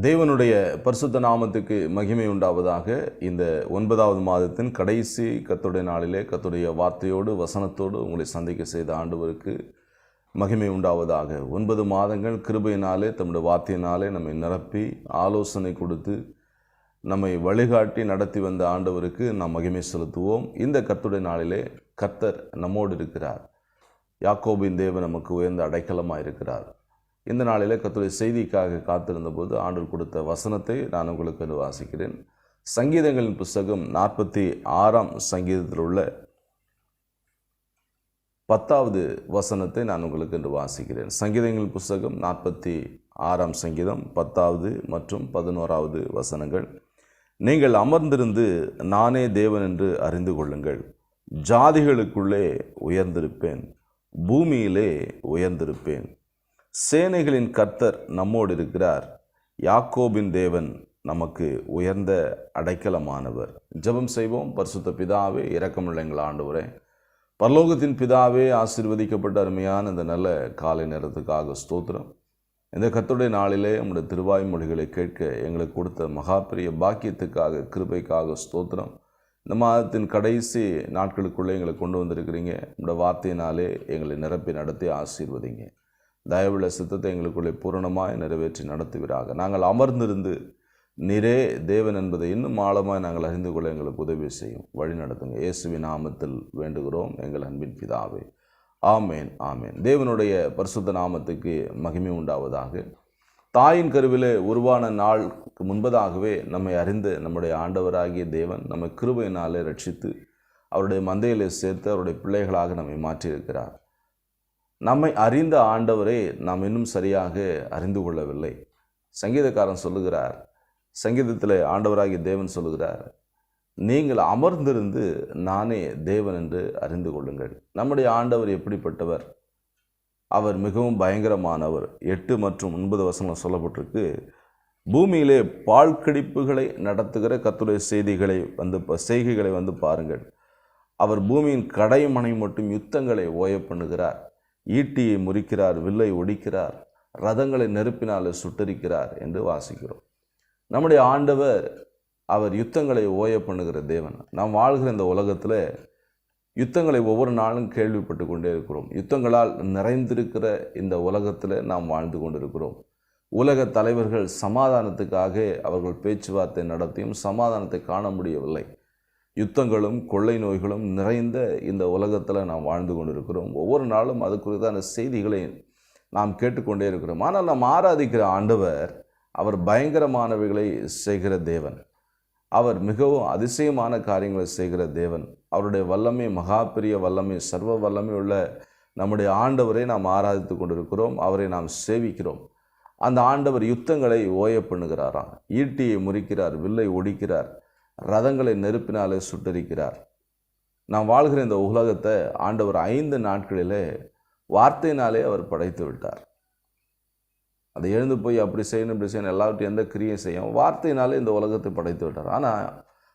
தேவனுடைய பரிசுத்த நாமத்துக்கு மகிமை உண்டாவதாக. இந்த 9வது மாதத்தின் கடைசி கர்த்தருடைய நாளிலே கர்த்தருடைய வார்த்தையோடு வசனத்தோடு உங்களை சந்திக்க செய்த ஆண்டவருக்கு மகிமை உண்டாவதாக. 9 மாதங்கள் கிருபையினாலே தம்முடைய வார்த்தையினாலே நம்மை நிரப்பி ஆலோசனை கொடுத்து நம்மை வழிகாட்டி நடத்தி வந்த ஆண்டவருக்கு நாம் மகிமை செலுத்துவோம். இந்த கர்த்தருடைய நாளிலே கர்த்தர் நம்மோடு இருக்கிறார். யாக்கோபின் தேவன் நமக்கு உயர்ந்த அடைக்கலமாக இருக்கிறார். இந்த நாளிலே கர்த்தருடைய செய்திக்காக காத்திருந்த போது ஆண்டவர் கொடுத்த வசனத்தை நான் உங்களுக்கு வாசிக்கிறேன். சங்கீதங்களின் புஸ்தகம் 46ஆம் சங்கீதத்தில் உள்ள 10வது வசனத்தை நான் உங்களுக்கு வாசிக்கிறேன். சங்கீதங்களின் புஸ்தகம் 46ஆம் சங்கீதம் 10வது மற்றும் 11வது வசனங்கள். நீங்கள் அமர்ந்திருந்து நானே தேவன் என்று அறிந்து கொள்ளுங்கள். ஜாதிகளுக்குள்ளே உயர்ந்திருப்பேன், பூமியிலே உயர்ந்திருப்பேன். சேனைகளின் கர்த்தர் நம்மோடு இருக்கிறார். யாக்கோபின் தேவன் நமக்கு உயர்ந்த அடைக்கலமானவர். ஜெபம் செய்வோம். பரிசுத்த பிதாவே, இரக்கமுள்ள எங்கள் ஆண்டவரே, பரலோகத்தின் பிதாவே, ஆசீர்வதிக்கப்பட்ட அருமையான இந்த நல்ல காலை நேரத்துக்காக ஸ்தோத்திரம். இந்த கர்த்தருடைய நாளிலே நம்முடைய திருவாய் மொழிகளை கேட்க எங்களுக்கு கொடுத்த மகா பெரிய பாக்கியத்துக்காக, கிருபைக்காக ஸ்தோத்திரம். இந்த மாதத்தின் கடைசி நாட்களுக்குள்ளே எங்களை கொண்டு வந்திருக்கிறீங்க. நம்முடைய வார்த்தையினாலே எங்களை நிரப்பி நடத்தி ஆசீர்வதிங்க. தயவுள்ள சித்தத்தை எங்களுக்குள்ளே பூரணமாய் நிறைவேற்றி நடத்துவீராக. நாங்கள் அமர்ந்திருந்து நீரே தேவன் என்பதை இன்னும் ஆழமாய் நாங்கள் அறிந்து கொள்ள எங்களுக்கு உதவி செய்யும், வழி நடத்துங்க. இயேசுவின் நாமத்தில் வேண்டுகிறோம் எங்கள் அன்பின் பிதாவே, ஆமேன் ஆமேன். தேவனுடைய பரிசுத்த நாமத்துக்கு மகிமை உண்டாவதாக. தாயின் கருவிலே உருவான நாளுக்கு முன்பதாகவே நம்மை அறிந்து நம்முடைய ஆண்டவராகிய தேவன் நம்மை கிருபையினாலே ரட்சித்து அவருடைய மந்தையிலே சேர்த்து அவருடைய பிள்ளைகளாக நம்மை மாற்றியிருக்கிறார். நம்மை அறிந்த ஆண்டவரை நாம் இன்னும் சரியாக அறிந்து கொள்ளவில்லை. சங்கீதக்காரன் சொல்லுகிறார், சங்கீதத்தில் ஆண்டவராகிய தேவன் சொல்லுகிறார், நீங்கள் அமர்ந்திருந்து நானே தேவன் என்று அறிந்து கொள்ளுங்கள். நம்முடைய ஆண்டவர் எப்படிப்பட்டவர்? அவர் மிகவும் பயங்கரமானவர். 8 மற்றும் 9 வசனம் சொல்லப்பட்டிருக்கு. பூமியிலே பாழ்கடிப்புகளை நடத்துகிற கர்த்தருடைய செய்கைகளை வந்து பாருங்கள். அவர் பூமியின் கடைமனை மட்டும் யுத்தங்களை ஓய பண்ணுகிறார். ஈட்டியை முறிக்கிறார், வில்லை ஒடிக்கிறார், ரதங்களை நெருப்பினாலே சுட்டரிக்கிறார் என்று வாசிக்கிறோம். நம்முடைய ஆண்டவர் அவர் யுத்தங்களை ஓய பண்ணுகிற தேவன். நாம் வாழ்கிற இந்த உலகத்தில் யுத்தங்களை ஒவ்வொரு நாளும் கேள்விப்பட்டு கொண்டே இருக்கிறோம். யுத்தங்களால் நிறைந்திருக்கிற இந்த உலகத்தில் நாம் வாழ்ந்து கொண்டிருக்கிறோம். உலக தலைவர்கள் சமாதானத்துக்காக அவர்கள் பேச்சுவார்த்தை நடத்தியும் சமாதானத்தை காண முடியவில்லை. யுத்தங்களும் கொள்ளை நோய்களும் நிறைந்த இந்த உலகத்தில் நாம் வாழ்ந்து கொண்டிருக்கிறோம். ஒவ்வொரு நாளும் அது குறித்தான செய்திகளை நாம் கேட்டுக்கொண்டே இருக்கிறோம். ஆனால் நாம் ஆராதிக்கிற ஆண்டவர் அவர் பயங்கரமானவைகளை செய்கிற தேவன். அவர் மிகவும் அதிசயமான காரியங்களை செய்கிற தேவன். அவருடைய வல்லமை மகா பெரிய வல்லமை, சர்வ வல்லமை உள்ள நம்முடைய ஆண்டவரை நாம் ஆராதித்து கொண்டிருக்கிறோம். அவரை நாம் சேவிக்கிறோம். அந்த ஆண்டவர் யுத்தங்களை ஓய பண்ணுகிறாராம். ஈட்டியை முறிக்கிறார், வில்லை ஒடிக்கிறார், ரதங்களை நெருப்பினாலே சுட்டரிக்கிறார். நாம் வாழ்கிற இந்த உலகத்தை ஆண்டவர் 5 நாட்களிலே வார்த்தையினாலே அவர் படைத்து விட்டார். அதை எழுந்து போய் அப்படி செய்யணும் இப்படி செய்யணும் எல்லாவற்றையும் எந்த கிரியை செய்யும், வார்த்தையினாலே இந்த உலகத்தை படைத்து விட்டார். ஆனால்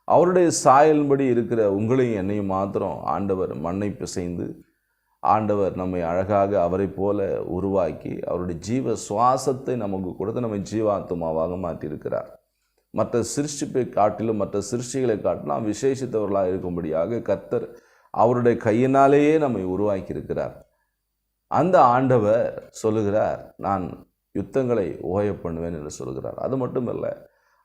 அவருடைய சாயலின்படி இருக்கிற உங்களையும் என்னையும் மாத்திரம் ஆண்டவர் மண்ணை பிசைந்து ஆண்டவர் நம்மை அழகாக அவரை போல உருவாக்கி அவருடைய ஜீவ சுவாசத்தை நமக்கு கொடுத்து நம்மை ஜீவாத்மாவாக மாற்றியிருக்கிறார். மற்ற சிருஷ்டிப்பை காட்டிலும் மற்ற சிருஷ்டிகளை காட்டிலும் விசேஷித்தவர்களாக இருக்கும்படியாக கர்த்தர் அவருடைய கையினாலேயே நம்மை உருவாக்கியிருக்கிறார். அந்த ஆண்டவர் சொல்லுகிறார், நான் யுத்தங்களை ஓய பண்ணுவேன் என்று சொல்கிறார். அது மட்டுமல்ல,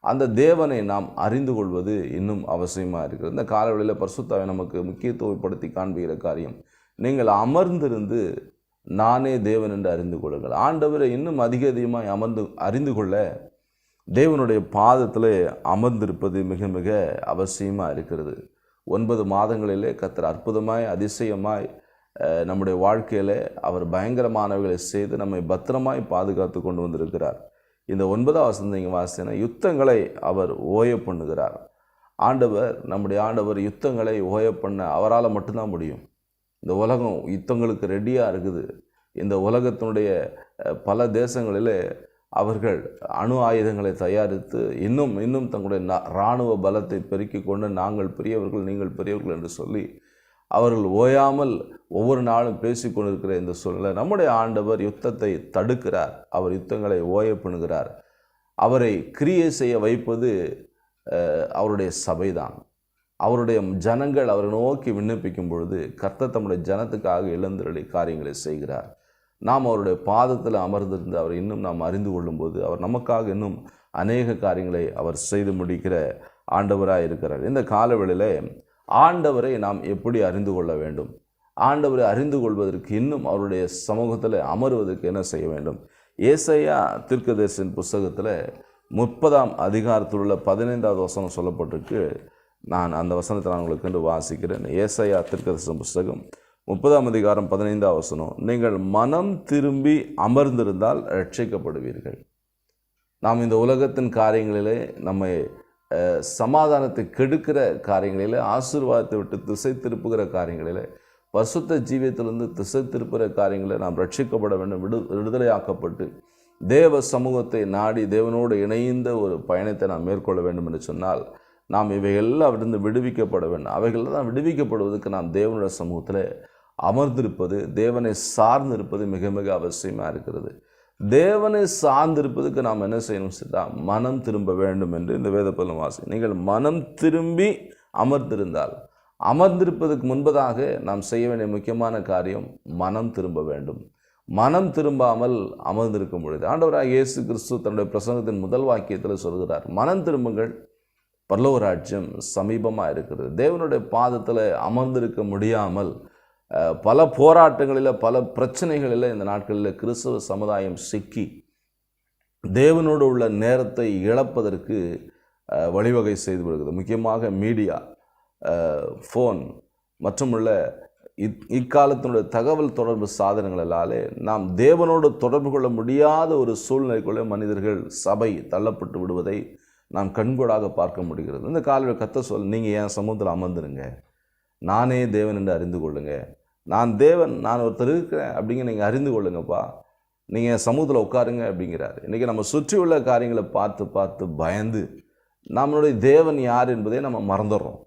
அந்த தேவனை நாம் அறிந்து கொள்வது இன்னும் அவசியமாக இருக்கிறது. இந்த காலவெளியில் பரிசுத்தாவை நமக்கு முக்கியத்துவப்படுத்தி காண்பிக்கிற காரியம், நீங்கள் அமர்ந்திருந்து நானே தேவன் என்று அறிந்து கொள்ளுங்கள். ஆண்டவரை இன்னும் அதிகமாக அறிந்து கொள்ள தேவனுடைய பாதத்தில் அமர்ந்திருப்பது மிக மிக அவசியமாக இருக்கிறது. 9 மாதங்களிலே கர்த்தர் அற்புதமாய் அதிசயமாய் நம்முடைய வாழ்க்கையில் அவர் பயங்கரமானவைகளை செய்து நம்மை பத்திரமாய் பாதுகாத்து கொண்டு வந்திருக்கிறார். இந்த 9வது வசனம் வாசினா, யுத்தங்களை அவர் ஓய பண்ணுகிறார். நம்முடைய ஆண்டவர் யுத்தங்களை ஓய பண்ண அவரால் மட்டும்தான் முடியும். இந்த உலகம் யுத்தங்களுக்கு ரெடியாக இருக்குது. இந்த உலகத்தினுடைய பல தேசங்களிலே அவர்கள் அணு ஆயுதங்களை தயாரித்து இன்னும் தங்களுடைய இராணுவ பலத்தை பெருக்கி கொண்டு நாங்கள் பெரியவர்கள், நீங்கள் பெரியவர்கள் என்று சொல்லி அவர்கள் ஓயாமல் ஒவ்வொரு நாளும் பேசி கொண்டிருக்கிற இந்த சூழ்நிலை நம்முடைய ஆண்டவர் யுத்தத்தை தடுக்கிறார். அவர் யுத்தங்களை ஓய பண்ணுகிறார். அவரை கிரியை செய்ய வைப்பது அவருடைய சபைதான். அவருடைய ஜனங்கள் அவரை நோக்கி விண்ணப்பிக்கும் பொழுது கர்த்தர் தம்முடைய ஜனத்துக்காக எழுந்தருளி காரியங்களை செய்கிறார். நாம் அவருடைய பாதத்தில் அமர்ந்திருந்து அவரை இன்னும் நாம் அறிந்து கொள்ளும்போது அவர் நமக்காக இன்னும் அநேக காரியங்களை அவர் செய்து முடிக்கிற ஆண்டவராக இருக்கிறார். இந்த காலவெளியிலே ஆண்டவரை நாம் எப்படி அறிந்து கொள்ள வேண்டும்? ஆண்டவரை அறிந்து கொள்வதற்கு இன்னும் அவருடைய சமூகத்தில் அமருவதற்கு என்ன செய்ய வேண்டும்? ஏசாயா தீர்க்கதரிசியின் புஸ்தகத்தில் 30ஆம் அதிகாரத்தில் உள்ள 15வது வசனம் சொல்லப்பட்டிருக்கு. நான் அந்த வசனத்தை நான் உங்களுக்கு வாசிக்கிறேன். ஏசாயா தீர்க்கதரிசியின் புஸ்தகம் 30ஆம் அதிகாரம் 15வது வசனம், நீங்கள் மனம் திரும்பி அமர்ந்திருந்தால் ரட்சிக்கப்படுவீர்கள். நாம் இந்த உலகத்தின் காரியங்களிலே நம்மை சமாதானத்தை கெடுக்கிற காரியங்களிலே, ஆசீர்வாதத்தை விட்டு திசை திருப்புகிற காரியங்களிலே, பரிசுத்த ஜீவியத்திலிருந்து திசை திருப்புகிற காரியங்களில் நாம் ரட்சிக்கப்பட வேண்டும். விடுதலையாக்கப்பட்டு தேவ சமூகத்தை நாடி தேவனோடு இணைந்த ஒரு பயணத்தை நாம் மேற்கொள்ள வேண்டும் என்று சொன்னால் நாம் இவைகளெல்லாம் அவற்றிலிருந்து விடுவிக்கப்பட வேண்டும். அவைகள் தான் விடுவிக்கப்படுவதற்கு நாம் தேவனுடைய சமூகத்தில் அமர்ந்திருப்பது, தேவனை சார்ந்திருப்பது மிக மிக அவசியமாக இருக்கிறது. தேவனை சார்ந்திருப்பதுக்கு நாம் என்ன செய்யணும் சொல்லிட்டால் மனம் திரும்ப வேண்டும் என்று இந்த வேத பகுதியில் வாசி. நீங்கள் மனம் திரும்பி அமர்ந்திருந்தால், அமர்ந்திருப்பதற்கு முன்பதாக நாம் செய்ய வேண்டிய முக்கியமான காரியம் மனம் திரும்ப வேண்டும். மனம் திரும்பாமல் அமர்ந்திருக்கும் பொழுது ஆண்டவராக இயேசு கிறிஸ்து தன்னுடைய பிரசங்கத்தின் முதல் வாக்கியத்தில் சொல்கிறார், மனம் திரும்புங்கள், பரலோக ராஜ்யம் சமீபமாக இருக்கிறது. தேவனுடைய பாதத்தில் அமர்ந்திருக்க முடியாமல் பல போராட்டங்களில் பல பிரச்சனைகளில் இந்த நாட்களில் கிறிஸ்தவ சமுதாயம் சிக்கி தேவனோடு உள்ள நேரத்தை இழப்பதற்கு வழிவகை செய்து வருகிறது. முக்கியமாக மீடியா, ஃபோன் மற்றும் உள்ள இக்காலத்தினுடைய தகவல் தொடர்பு சாதனங்களாலே நாம் தேவனோடு தொடர்பு கொள்ள முடியாத ஒரு சூழ்நிலைக்குள்ளே மனிதர்கள் சபை தள்ளப்பட்டு விடுவதை நாம் கண்கூடாக பார்க்க முடிகிறது. இந்த காலையில் கர்த்தர் சொல், நீங்கள் என் சமூகத்தில் அமர்ந்துருங்க, நானே தேவன் என்று அறிந்து கொள்ளுங்க, நான் தேவன், நான் ஒருத்தர் இருக்கிறேன் அப்படிங்க நீங்கள் அறிந்து கொள்ளுங்கப்பா, நீங்கள் என் சமூகத்தில் உட்காருங்க அப்படிங்கிறார். இன்றைக்கி நம்ம சுற்றி உள்ள காரியங்களை பார்த்து பார்த்து பயந்து நம்மளுடைய தேவன் யார் என்பதை நம்ம மறந்துடுறோம்.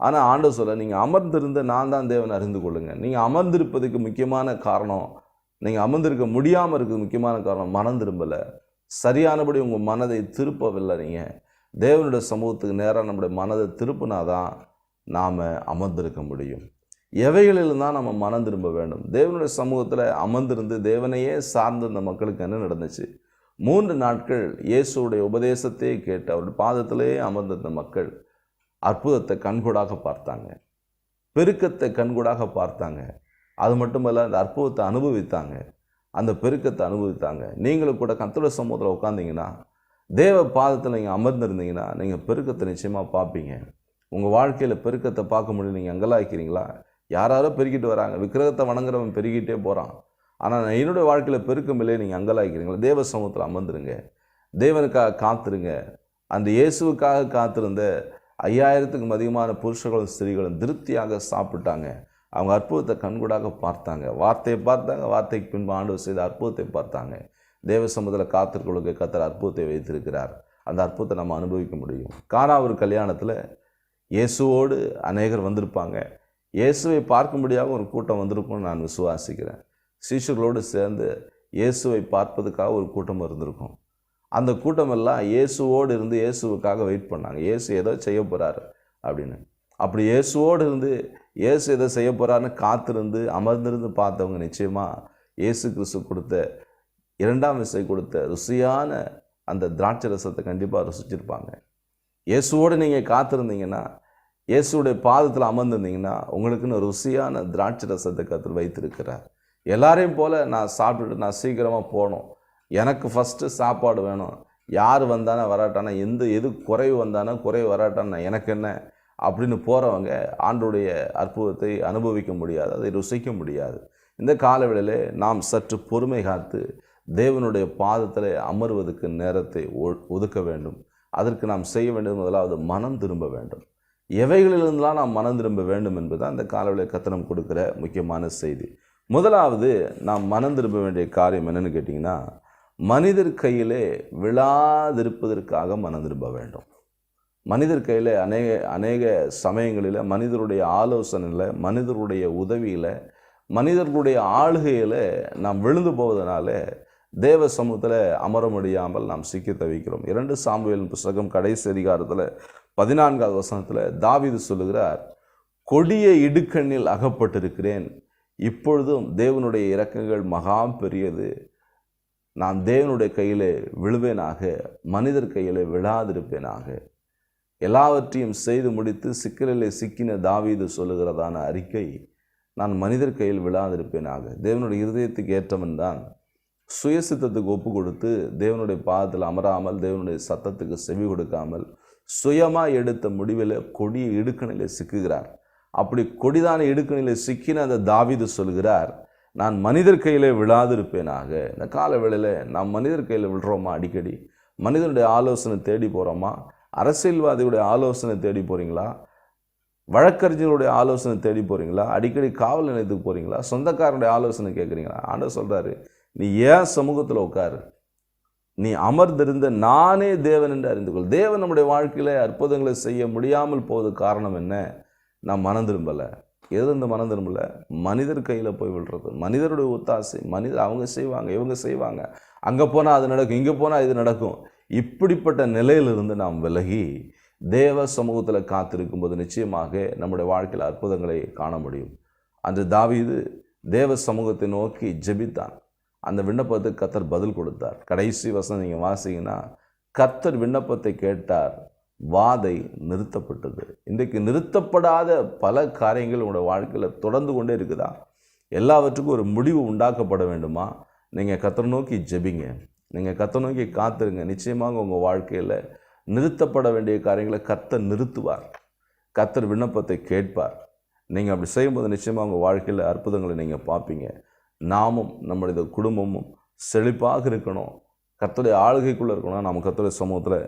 ஆனால் ஆண்டவர் சொல்ல, நீங்கள் அமர்ந்திருந்த நான் தான் தேவன் அறிந்து கொள்ளுங்க. நீங்கள் அமர்ந்திருப்பதுக்கு முக்கியமான காரணம், நீங்கள் அமர்ந்திருக்க முடியாமல் இருக்கிறது முக்கியமான காரணம் மனம் திரும்பலை, சரியானபடி உங்கள் மனதை திருப்பவில்லை. நீங்கள் தேவனுடைய சமூகத்துக்கு நேராக நம்முடைய மனதை திருப்பினாதான் நாம் அமர்ந்திருக்க முடியும். எவைகளில் தான் நம்ம மனம் திரும்ப வேண்டும்? தேவனுடைய சமூகத்தில் அமர்ந்திருந்து தேவனையே சார்ந்த இந்த மக்களுக்கு என்ன நடந்துச்சு? 3 நாட்கள் இயேசுடைய உபதேசத்தையே கேட்டு அவருடைய பாதத்திலேயே அமர்ந்திருந்த மக்கள் அற்புதத்தை கண்கூடாக பார்த்தாங்க, பெருக்கத்தை கண்கூடாக பார்த்தாங்க. அது மட்டுமல்ல, அந்த அற்புதத்தை அனுபவித்தாங்க, அந்த பெருக்கத்தை அனுபவித்தாங்க. நீங்களும் கூட கர்த்தருடைய சமூகத்தில் உட்கார்ந்தீங்கன்னா, தேவ பாதத்தில் நீங்கள் அமர்ந்திருந்தீங்கன்னா நீங்கள் பெருக்கத்தை நிச்சயமாக பார்ப்பீங்க. உங்கள் வாழ்க்கையில் பெருக்கத்தை பார்க்க முடியும். நீங்கள் அங்கலாய்க்கிறீங்களா? யாராரோ பெருக்கிட்டு வராங்க, விக்கிரகத்தை வணங்குறவன் பெருகிட்டே போகிறான், ஆனால் என்னுடைய வாழ்க்கையில் பெருக்கம் இல்லை, நீங்கள் அங்கலாய்க்கிறீங்களா? தேவ சமூகத்தில் அமர்ந்துருங்க, தேவனுக்காக காத்துருங்க. அந்த இயேசுவுக்காக காத்திருந்த 5000க்கும் அதிகமான புருஷர்களும் ஸ்திரீகளும் திருப்தியாக சாப்பிட்டாங்க. அவங்க அற்புதத்தை கண்கூடாக பார்த்தாங்க, வார்த்தையை பார்த்தாங்க, வார்த்தைக்கு பின்பு ஆண்டவர் செய்த அற்புதத்தை பார்த்தாங்க. தேவ சமூகத்தில் காத்திருக்கிறவர்களுக்கு கர்த்தர் அற்புதத்தை வைத்திருக்கிறார். அந்த அற்புதத்தை நம்ம அனுபவிக்க முடியும். கானா ஒரு கல்யாணத்தில் இயேசுவோடு அநேகர் வந்திருப்பாங்க. இயேசுவை பார்க்கும்படியாக ஒரு கூட்டம் வந்திருக்கும்னு நான் விசுவாசிக்கிறேன். சீஷர்களோடு சேர்ந்து இயேசுவை பார்ப்பதுக்காக ஒரு கூட்டம் இருந்திருக்கும். அந்த கூட்டமெல்லாம் இயேசுவோடு இருந்து இயேசுவுக்காக வெயிட் பண்ணாங்க, இயேசு ஏதோ செய்ய போகிறாரு அப்படின்னு. அப்படி இயேசுவோடு இருந்து இயேசு எதை செய்ய போகிறாருன்னு காத்திருந்து அமர்ந்திருந்து பார்த்தவங்க நிச்சயமாக இயேசு கிறிஸ்து கொடுத்த 2ஆம் விசை கொடுத்த ருசியான அந்த திராட்சை ரசத்தை கண்டிப்பாக ருசிச்சிருப்பாங்க. இயேசுவோடு நீங்கள் காத்திருந்தீங்கன்னா, இயேசுடைய பாதத்தில் அமர்ந்திருந்தீங்கன்னா உங்களுக்குன்னு ருசியான திராட்சை ரசத்தை கர்த்தர் வைத்திருக்கிறார். எல்லாரையும் போல் நான் சாப்பிட்டுட்டு நான் சீக்கிரமாக போகணும், எனக்கு ஃபஸ்ட்டு சாப்பாடு வேணும், யார் வந்தானே வராட்டானா, எது குறைவு வந்தானோ குறைவு வராட்டானா எனக்கு என்ன அப்படின்னு போகிறவங்க ஆண்டோடைய அற்புதத்தை அனுபவிக்க முடியாது, அதை ருசிக்க முடியாது. இந்த காலவேளையிலே நாம் சற்று பொறுமை காத்து தேவனுடைய பாதத்தில் அமர்வதற்கு நேரத்தை ஒதுக்க வேண்டும். அதற்கு நாம் செய்ய வேண்டியது முதலாவது மனம் திரும்ப வேண்டும். எவைகளிலிருந்தெல்லாம் நாம் மனம் திரும்ப வேண்டும் என்பது அந்த காலவேளையில் கர்த்தர் கொடுக்குற முக்கியமான செய்தி. முதலாவது நாம் மனம் திரும்ப வேண்டிய காரியம் என்னென்னு கேட்டிங்கன்னா, மனிதர் கையிலே விழாதிருப்பதற்காக மனம் திரும்ப வேண்டும். மனிதர் கையில் அநேக சமயங்களில் மனிதருடைய ஆலோசனையில், மனிதருடைய உதவியில், மனிதர்களுடைய ஆளுகையில் நாம் விழுந்து போவதனால தேவ சமூகத்தில் அமர முடியாமல் நாம் சிக்கி தவிக்கிறோம். 2 சாமுவேல் புஸ்தகம் கடைசி அதிகாரத்தில் 14வது வசனத்தில் தாவீது சொல்லுகிறார், கொடிய இடுக்கண்ணில் அகப்பட்டிருக்கிறேன், இப்பொழுதும் தேவனுடைய இரக்கங்கள் மகா பெரியது, நான் தேவனுடைய கையிலே விழுவேனாக, மனிதர் கையிலே விழாதிருப்பேனாக. எல்லாவற்றையும் செய்து முடித்து சிக்கலிலே சிக்கின தாவீது சொல்லுகிறதான அறிக்கை, நான் மனிதர் கையில் விழாதிருப்பேனாக. தேவனுடைய இருதயத்துக்கு ஏற்றவன் தான் சுயசித்தத்துக்கு ஒப்பு கொடுத்து தேவனுடைய பாதத்தில் அமராமல், தேவனுடைய சத்தத்துக்கு செவி கொடுக்காமல் சுயமாக எடுத்த முடிவில் கொடிய இடுக்கணிலே சிக்குகிறார். அப்படி கொடிதான இடுக்கணிலே சிக்கின அந்த தாவீது சொல்கிறார், நான் மனிதர் கையிலே விழாதிருப்பேனாக. இந்த கால வேளையில் நாம் மனிதர் கையில் விழுறோமா? அடிக்கடி மனிதனுடைய ஆலோசனை தேடி போகிறோமா? அரசியல்வாதியுடைய ஆலோசனை தேடி போகிறீங்களா? வழக்கறிஞருடைய ஆலோசனை தேடி போகிறீங்களா? அடிக்கடி காவல் நிலையத்துக்கு போகிறீங்களா? சொந்தக்காரனுடைய ஆலோசனை கேட்குறீங்களா? ஆண்டவர் சொல்கிறாரு, நீ ஏன் சமூகத்தில் உட்காரு, நீ அமர்ந்திருந்த நானே தேவன் என்று அறிந்து கொள். தேவன் நம்முடைய வாழ்க்கையில் அற்புதங்களை செய்ய முடியாமல் போவது காரணம் என்ன? நான் மனம் திரும்பலை. எது இந்த மனம் திரும்பலை? மனிதர் கையில் போய் விழுறது, மனிதருடைய ஒத்தாசை, மனிதர் அவங்க செய்வாங்க, இவங்க செய்வாங்க, அங்கே போனால் அது நடக்கும், இங்கே போனால் இது நடக்கும். இப்படிப்பட்ட நிலையிலிருந்து நாம் விலகி தேவ சமூகத்தில் காத்திருக்கும்போது நிச்சயமாக நம்முடைய வாழ்க்கையில் அற்புதங்களை காண முடியும். அன்று தாவீது தேவ சமூகத்தை நோக்கி ஜெபித்தான். அந்த விண்ணப்பத்துக்கு கர்த்தர் பதில் கொடுத்தார். கடைசி வசனம் நீங்கள் வாசிங்கன்னா, கர்த்தர் விண்ணப்பத்தை கேட்டார், வாதை நிறுத்தப்பட்டது. இன்றைக்கு நிறுத்தப்படாத பல காரியங்கள் உங்களோட வாழ்க்கையில் தொடர்ந்து கொண்டே இருக்குதா? எல்லாவற்றுக்கும் ஒரு முடிவு உண்டாக்கப்பட வேண்டுமா? நீங்கள் கர்த்தர் நோக்கி ஜெபிங்க, நீங்கள் கர்த்தர் நோக்கி காத்திருங்க. நிச்சயமாக உங்கள் வாழ்க்கையில் நிறுத்தப்பட வேண்டிய காரியங்களை கர்த்தர் நிறுத்துவார். கர்த்தர் விண்ணப்பத்தை கேட்பார். நீங்கள் அப்படி செய்யும்போது நிச்சயமாக உங்கள் வாழ்க்கையில் அற்புதங்களை நீங்கள் பார்ப்பீங்க. நாமும் நம்முடைய குடும்பமும் செழிப்பாக இருக்கணும், கர்த்தருடைய ஆளுகைக்குள்ளே இருக்கணும். நம்ம கர்த்தருடைய சமூகத்தில்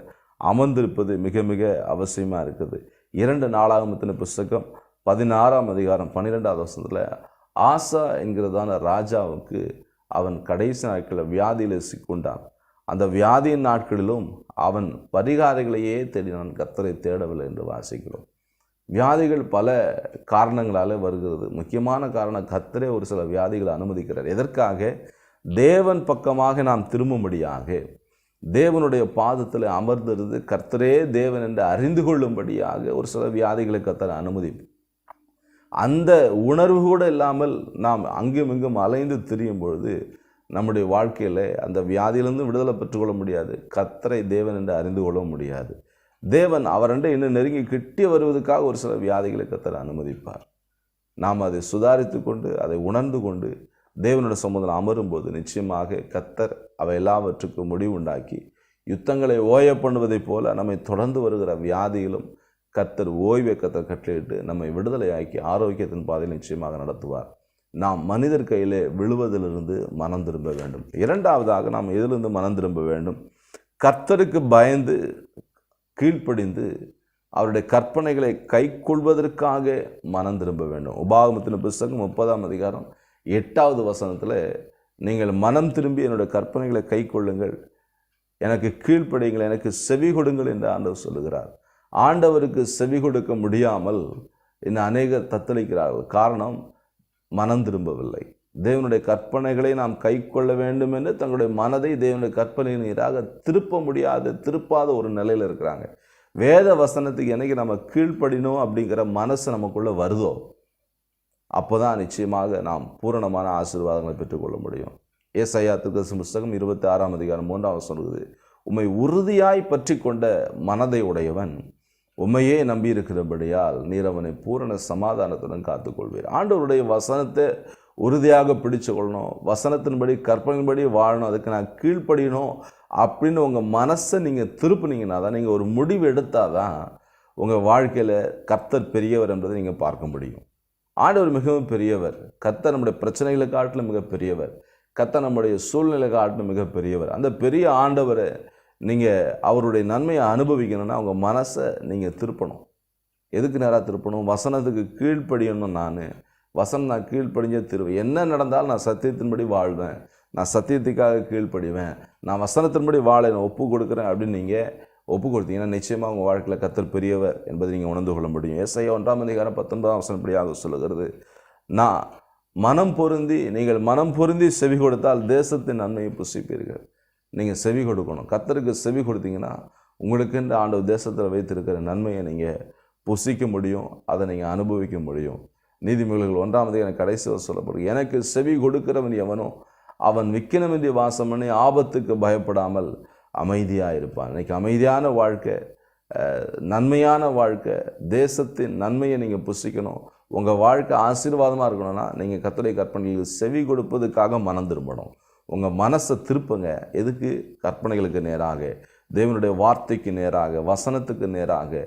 அமர்ந்திருப்பது மிக மிக அவசியமாக இருக்குது. 2 நாளாகமத்தின் புஸ்தகம் 16ஆம் அதிகாரம் 12வது வசனத்தில், ஆசா என்கிறதான ராஜாவுக்கு அவன் கடைசி நாட்களில் வியாதியில் சிக்கொண்டான். அந்த வியாதியின் நாட்களிலும் அவன் பரிகாரிகளையே தேடினான், கர்த்தரை தேடவில்லை என்று வாசிக்கிறோம். வியாதிகள் பல காரணங்களால் வருகிறது. முக்கியமான காரணம், கர்த்தரே ஒரு சில வியாதிகளை அனுமதிக்கிறார். எதற்காக? தேவன் பக்கமாக நாம் திரும்பும்படியாக, தேவனுடைய பாதத்தில் அமர்ந்திருந்து கர்த்தரே தேவன் என்று அறிந்து கொள்ளும்படியாக ஒரு சில வியாதிகளை கர்த்தர் அனுமதிப்பு. அந்த உணர்வு கூட இல்லாமல் நாம் அங்கும் இங்கும் அலைந்து திரியும் பொழுது நம்முடைய வாழ்க்கையில் அந்த வியாதியிலிருந்து விடுதலை பெற்றுக்கொள்ள முடியாது, கர்த்தரை தேவன் என்று அறிந்து கொள்ள முடியாது. தேவன் அவரண்டை இன்னும் நெருங்கி கிட்டி வருவதற்காக ஒரு சில வியாதிகளை கர்த்தர் அனுமதிப்பார். நாம் அதை சுதாரித்து கொண்டு, அதை உணர்ந்து கொண்டு தேவனுடைய சமூகத்தில் அமரும்போது நிச்சயமாக கர்த்தர் அவை எல்லாவற்றுக்கும் முடிவு உண்டாக்கி, யுத்தங்களை ஓய பண்ணுவதைப் போல நம்மை தொடர்ந்து வருகிற வியாதியிலும் கர்த்தர் ஓய்வை கர்த்தர் கட்டளையிட்டு நம்மை விடுதலையாக்கி ஆரோக்கியத்தின் பாதையில் நிச்சயமாக நடத்துவார். நாம் மனிதர் கையிலே விழுவதிலிருந்து மனம் திரும்ப வேண்டும். 2வதாக நாம் எதிலிருந்து மனம் திரும்ப வேண்டும்? கர்த்தருக்கு பயந்து கீழ்ப்படிந்து அவருடைய கற்பனைகளை கை கொள்வதற்காக மனம் திரும்ப வேண்டும். உபாகமத்தின் புஸ்தகம் 30ஆம் அதிகாரம் 8வது வசனத்தில், நீங்கள் மனம் திரும்பி என்னுடைய கற்பனைகளை கை கொள்ளுங்கள், எனக்கு கீழ்ப்படியுங்கள், எனக்கு செவி கொடுங்கள் என்று ஆண்டவர் சொல்லுகிறார். ஆண்டவருக்கு செவி கொடுக்க முடியாமல் இன்னும் அநேகர் தத்தளிக்கிறார்கள். காரணம், மனம் திரும்பவில்லை. தேவனுடைய கற்பனைகளை நாம் கை கொள்ள வேண்டும் என்று தங்களுடைய மனதை தேவனுடைய கற்பனையின் நீராக திருப்பாத ஒரு நிலையில் இருக்கிறாங்க. வேத வசனத்துக்கு என்னைக்கு நம்ம கீழ்ப்படினோம் அப்படிங்கிற மனசு நமக்குள்ளே வருதோ, அப்போ தான் நிச்சயமாக நாம் பூரணமான ஆசீர்வாதங்களை பெற்றுக்கொள்ள முடியும். ஏசாயா தீர்க்கதரிசி புஸ்தகம் 26ஆம் அதிகாரம் 3வது சொல்லுது, உம்மை உறுதியாய் பற்றி கொண்ட மனதை உடையவன் உம்மையே நம்பியிருக்கிறபடியால் நீர் அவனை பூரண சமாதானத்துடன் காத்துக்கொள்வீர். ஆண்டவருடைய வசனத்தை உறுதியாக பிடிச்சு கொள்ளணும், வசனத்தின்படி கற்பனையின்படி வாழணும், அதுக்கு நான் கீழ்ப்படியணும் அப்படின்னு உங்கள் மனசை நீங்கள் திருப்பினீங்கன்னா தான், நீங்கள் ஒரு முடிவு எடுத்தால் தான் உங்கள் வாழ்க்கையில் கர்த்தர் பெரியவர் என்பதை நீங்கள் பார்க்க முடியும். ஆண்டவர் மிகவும் பெரியவர். கர்த்தர் நம்முடைய பிரச்சனைகளை காட்டிலும் மிக பெரியவர். கர்த்தர் நம்முடைய சூழ்நிலை காட்டிலும் மிக பெரியவர். அந்த பெரிய ஆண்டவரை நீங்கள் அவருடைய நன்மையை அனுபவிக்கணும்னா உங்கள் மனசை நீங்கள் திருப்பணும். எதுக்கு நேராக திருப்பணும்? வசனத்துக்கு கீழ்ப்படியணும். நான் கீழ்ப்படிஞ்சே திருவேன். என்ன நடந்தாலும் நான் சத்தியத்தின்படி வாழ்வேன், நான் சத்தியத்துக்காக கீழ்ப்படிவேன், நான் வசனத்தின்படி வாழ ஒப்பு கொடுக்குறேன் அப்படின்னு நீங்கள் ஒப்பு கொடுத்தீங்கன்னா நிச்சயமாக உங்கள் வாழ்க்கையில் கர்த்தர் பெரியவர் என்பதை நீங்கள் உணர்ந்து கொள்ள முடியும். ஏசாயா 1ஆம் அதிகாரம் 19ஆம் வசனம் இப்படியாக சொல்லுகிறது, நான் மனம் பொருந்தி, நீங்கள் மனம் பொருந்தி செவி கொடுத்தால் தேசத்தின் நன்மையை புசிப்பீர்கள். நீங்கள் செவி கொடுக்கணும். கர்த்தருக்கு செவி கொடுத்தீங்கன்னா உங்களுக்கென்று ஆண்டவர் தேசத்தில் வைத்திருக்கிற நன்மையை நீங்கள் புசிக்க முடியும், அதை நீங்கள் அனுபவிக்க முடியும். நீதிமொழிகள் 1 கடைசி சொல்லப்படும், எனக்கு செவி கொடுக்கிறவன் எவனோ அவன் விக்கினமின்றி வாசம் பண்ணி ஆபத்துக்கு பயப்படாமல் அமைதியாக இருப்பான். இன்றைக்கி அமைதியான வாழ்க்கை, நன்மையான வாழ்க்கை, தேசத்தின் நன்மையை நீங்கள் புசிக்கணும். உங்கள் வாழ்க்கை ஆசீர்வாதமாக இருக்கணும்னா நீங்கள் கர்த்தருடைய கற்பனைகளுக்கு செவி கொடுப்பதுக்காக மனம் திரும்பணும். உங்கள் மனசை திருப்புங்க. எதுக்கு? கற்பனைகளுக்கு நேராக, தேவனுடைய வார்த்தைக்கு நேராக, வசனத்துக்கு நேராக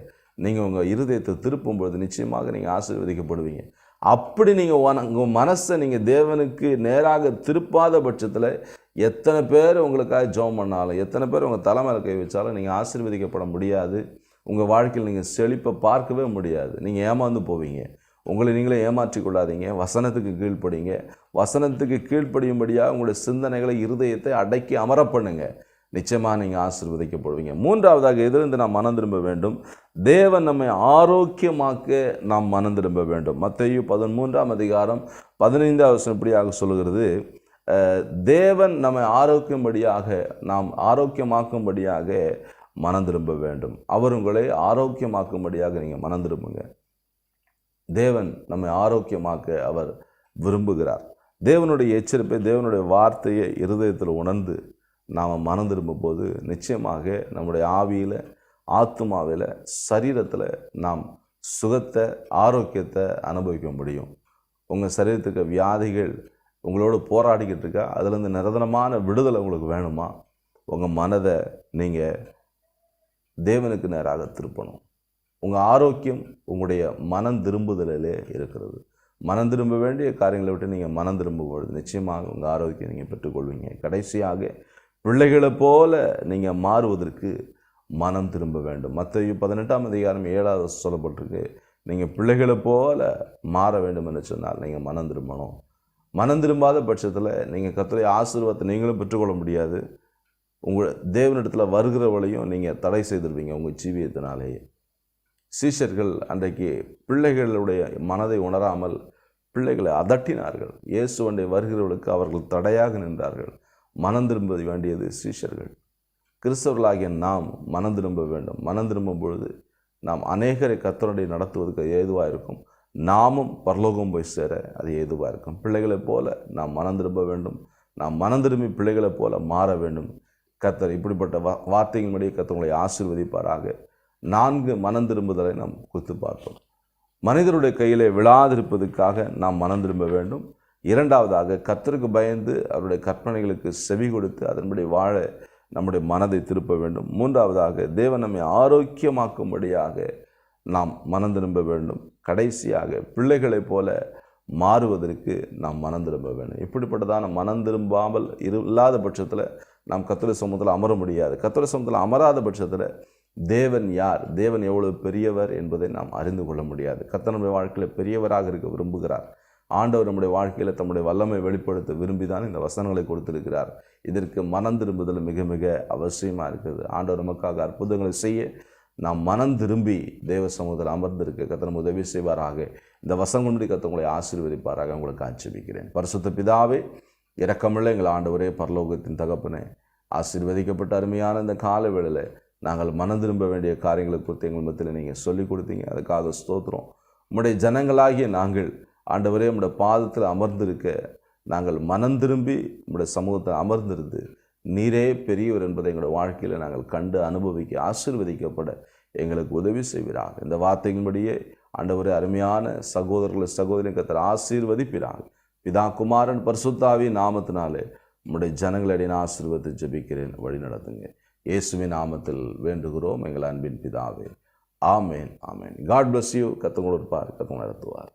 நீங்கள் உங்கள் இருதயத்தை திருப்பும்பொழுது நிச்சயமாக நீங்கள் ஆசீர்வதிக்கப்படுவீங்க. அப்படி நீங்கள் உங்கள் மனசை நீங்கள் தேவனுக்கு நேராக திருப்பாத பட்சத்தில் எத்தனை பேர் உங்களுக்காக ஜெபம் பண்ணாலும், எத்தனை பேர் உங்கள் தலைமையில கை வச்சாலும் நீங்கள் ஆசீர்வதிக்கப்பட முடியாது. உங்கள் வாழ்க்கையில் நீங்கள் செழிப்பை பார்க்கவே முடியாது. நீங்கள் ஏமாந்து போவீங்க. உங்களை நீங்களே ஏமாற்றிக் கொள்ளாதீங்க. வசனத்துக்கு கீழ்ப்படிங்க. வசனத்துக்கு கீழ்ப்படியும்படியாக உங்களுடைய சிந்தனைகளை, இருதயத்தை அடக்கி அமர பண்ணுங்க. நிச்சயமாக நீங்கள் ஆசீர்வதிக்கப்படுவீங்க. மூன்றாவதாக எதிலிருந்து நாம் மனம் திரும்ப வேண்டும்? தேவன் நம்மை ஆரோக்கியமாக்க நாம் மனம் திரும்ப வேண்டும். மத்தேயு 13 இப்படியாக சொல்லுகிறது, தேவன் நம்மை நாம் ஆரோக்கியமாக்கும்படியாக மனம் திரும்ப வேண்டும். அவர் உங்களை ஆரோக்கியமாக்கும்படியாக நீங்கள் மனம் திரும்புங்க. தேவன் நம்மை ஆரோக்கியமாக்க அவர் விரும்புகிறார். தேவனுடைய எச்சரிப்பை, தேவனுடைய வார்த்தையை இருதயத்தில் உணர்ந்து நாம் மனம் திரும்பும் போது நிச்சயமாக நம்முடைய ஆவியில், ஆத்துமாவில், சரீரத்தில் நாம் சுகத்தை, ஆரோக்கியத்தை அனுபவிக்க முடியும். உங்கள் சரீரத்துக்கு வியாதிகள் உங்களோடு போராடிக்கிட்டு இருக்கா, அதுலேருந்து நிரந்தரமான விடுதலை உங்களுக்கு வேணுமா? உங்கள் மனதை நீங்கள் தேவனுக்கு நேராக திருப்பணும். உங்கள் ஆரோக்கியம் உங்களுடைய மனம் திரும்புதலிலே இருக்கிறது. மனம் திரும்ப வேண்டிய காரியங்களை விட்டு நீங்கள் மனம் திரும்பும்பொழுது நிச்சயமாக உங்கள் ஆரோக்கியம் நீங்கள் பெற்றுக்கொள்வீங்க. கடைசியாக பிள்ளைகளை போல நீங்கள் மாறுவதற்கு மனம் திரும்ப வேண்டும். மத்தேயு 18 சொல்லப்பட்டிருக்கு, நீங்கள் பிள்ளைகளை போல மாற வேண்டும் என்று சொன்னால் நீங்கள் மனம் திரும்பணும். மனம் திரும்பாத பட்சத்தில் நீங்கள் கர்த்தருடைய ஆசீர்வாதத்தை நீங்களும் பெற்றுக்கொள்ள முடியாது. உங்கள் தேவனிடத்தில் வருகிறவளையும் நீங்கள் தடை செய்திருவீங்க உங்கள் ஜீவியத்தினாலேயே. சீஷர்கள் அன்றைக்கு பிள்ளைகளுடைய மனதை உணராமல் பிள்ளைகளை அதட்டினார்கள். இயேசுவண்டை வருகிறவர்களுக்கு அவர்கள் தடையாக நின்றார்கள். மனம் திரும்ப வேண்டியது சீஷர்கள். கிறிஸ்தவர்களாகிய நாம் மனம் திரும்ப வேண்டும். மனம் திரும்பும் பொழுது நாம் அநேகரை கர்த்தருடைய நடத்துவதற்கு ஏதுவாக இருக்கும். நாமும் பரலோகம் போய் சேர அது ஏதுவாக இருக்கும். பிள்ளைகளைப் போல நாம் மனம் திரும்ப வேண்டும். நாம் மனம் திரும்பி பிள்ளைகளைப் போல மாற வேண்டும். கர்த்தர் இப்படிப்பட்ட வார்த்தையின்படியே கர்த்தர் உங்களை ஆசீர்வதிப்பாராக. 4 மனம் திரும்புதலை நாம் குறித்து பார்ப்போம். மனிதருடைய கையிலே விழாதிருப்பதற்காக நாம் மனம் திரும்ப வேண்டும். 2வதாக கர்த்தருக்கு பயந்து அவருடைய கற்பனைகளுக்கு செவி கொடுத்து அதன்படி வாழ நம்முடைய மனதை திருப்ப வேண்டும். 3வதாக தேவன் நம்மை ஆரோக்கியமாக்கும்படியாக நாம் மனம் திரும்ப வேண்டும். கடைசியாக பிள்ளைகளைப் போல மாறுவதற்கு நாம் மனம் திரும்ப வேண்டும். இப்படிப்பட்டதான மனம் திரும்பாமல் இல்லாத பட்சத்தில் நாம் கர்த்தருடைய சமூகத்தில் அமர முடியாது. கர்த்தருடைய சமூகத்தில் அமராத பட்சத்தில் தேவன் யார், தேவன் எவ்வளவு பெரியவர் என்பதை நாம் அறிந்து கொள்ள முடியாது. கர்த்தர் நம்முடைய வாழ்க்கையில் பெரியவராக இருக்க விரும்புகிறார். ஆண்டவர் நம்முடைய வாழ்க்கையில் தம்முடைய வல்லமை வெளிப்படுத்த விரும்பி தான் இந்த வசனங்களை கொடுத்திருக்கிறார். இதற்கு மனம் திரும்புதல் மிக மிக அவசியமாக இருக்குது. ஆண்டவர் நமக்காக அற்புதங்களை செய்ய நாம் மனம் திரும்பி தேவ சமூகத்தில் அமர்ந்திருக்க கர்த்தர் நமக்கு உதவி செய்வாராக. இந்த வசனங்களுடைய கர்த்தர் உங்களை ஆசீர்வதிப்பாராக. உங்களுக்கு ஆட்சேபிக்கிறேன். பரிசுத்த பிதாவே, இரக்கமுள்ள எங்கள் ஆண்டவரே, பரலோகத்தின் தகப்பனே, ஆசீர்வதிக்கப்பட்ட அருமையான இந்த கால வேளையில் நாங்கள் மனம் திரும்ப வேண்டிய காரியங்களை குறித்து எங்கள் மத்தியில் நீங்கள் சொல்லிக் கொடுத்தீங்க. அதுக்காக ஸ்தோத்திரம். உம்முடைய ஜனங்களாகிய நாங்கள் ஆண்டவரே உம்முடைய பாதத்தில் அமர்ந்திருக்க நாங்கள் மனம் திரும்பி உம்முடைய சமூகத்தில் அமர்ந்திருந்து நீரே பெரியவர் என்பதை எங்களுடைய வாழ்க்கையில் நாங்கள் கண்டு அனுபவிக்க ஆசீர்வதிக்கப்பட எங்களுக்கு உதவி செய்வீராக. இந்த வார்த்தையின்படியே ஆண்டவரே அருமையான சகோதரர்களை சகோதரிகளை கர்த்தர் ஆசீர்வதிப்பீராக. பிதா குமாரன் பரிசுத்தாவின் நாமத்தினாலே உம்முடைய ஜனங்களிடையே ஆசீர்வதித்து ஜெபிக்கிறேன். வழி நடத்துங்க. இயேசுவின் நாமத்தில் வேண்டுகிறோம் எங்கள் அன்பின் பிதாவே. ஆமேன், ஆமேன். God bless you. கர்த்தர் உங்களோடு இருப்பார். கர்த்தர் நடத்துவார்.